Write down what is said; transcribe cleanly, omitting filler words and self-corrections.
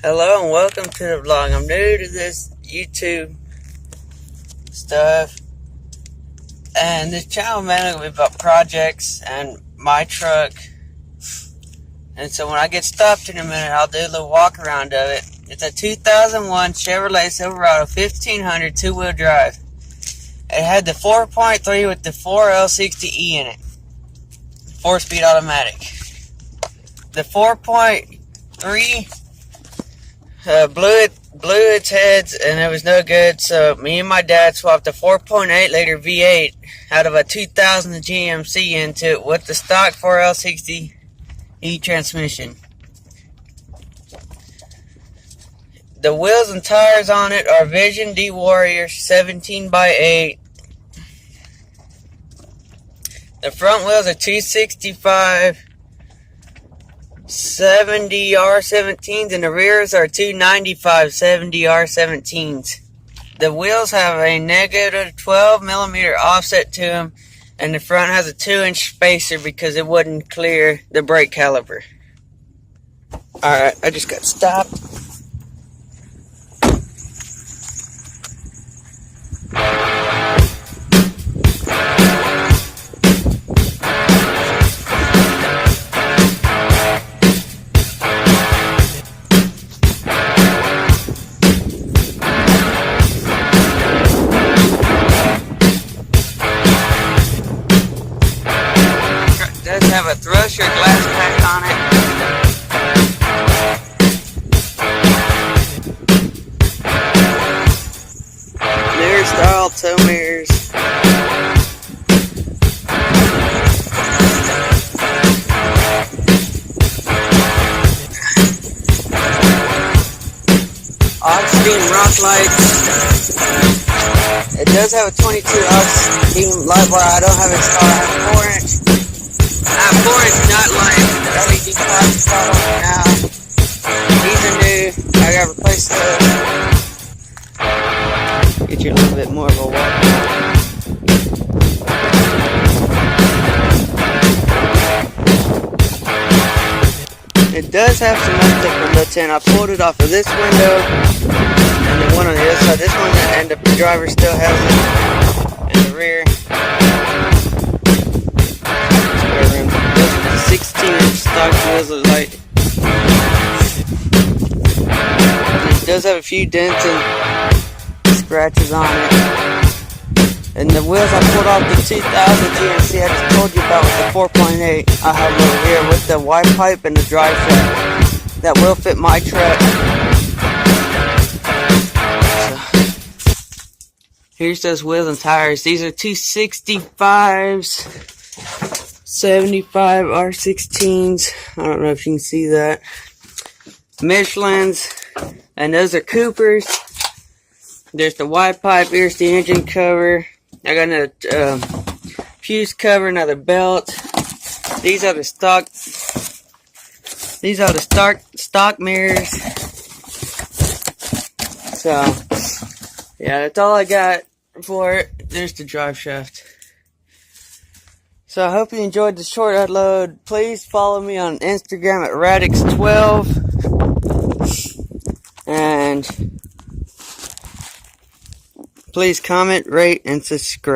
Hello and welcome to the vlog. I'm new to this YouTube stuff, and this channel mainly will be about projects and my truck. And so when I get stopped in a minute, I'll do a little walk around of it. It's a 2001 Chevrolet Silverado 1500 two-wheel drive. It had the 4.3 with the 4L60E in it, 4-speed automatic. The 4.3 blew its heads and it was no good, so me and my dad swapped a 4.8 liter V8 out of a 2000 GMC into it with the stock 4L60E transmission. The wheels and tires on it are Vision D Warrior 17x8. The front wheels are 265 70R17s and the rears are 295 70R17s. The wheels have a negative 12mm offset to them, and the front has a 2-inch spacer because it wouldn't clear the brake caliper. Alright, I just got stopped. It does have a thruster glass pack on it. Mirror style tow mirrors. Auxbeam rocklight. It does have a 22 Auxbeam lightbar. I don't have it installed. I have a 4-inch. I have 4-inch nightlight LED lights installed on it now. These are new. I gotta replace those. Get you a little bit more of a walk. It does have some uptick from the 10. I pulled it off of this window and the one on the other side. This one and the driver still has it in the rear. 16-inch stock wheels look like. It does have a few dents and scratches on it. And the wheels I pulled off the 2000 GMC I just told you about with the 4.8, I have over here with the Y pipe and the drive shaft. That will fit my truck. So, here's those wheels and tires. These are 265s. 75 R16s. I don't know if you can see that. Michelin's. And those are Cooper's. There's the Y pipe. Here's the engine cover. I got another fuse cover, another belt. These are the stock. These are the stock mirrors. So, yeah, that's all I got for it. There's the drive shaft. So I hope you enjoyed the short upload. Please follow me on Instagram at Radix12. And please comment, rate, and subscribe.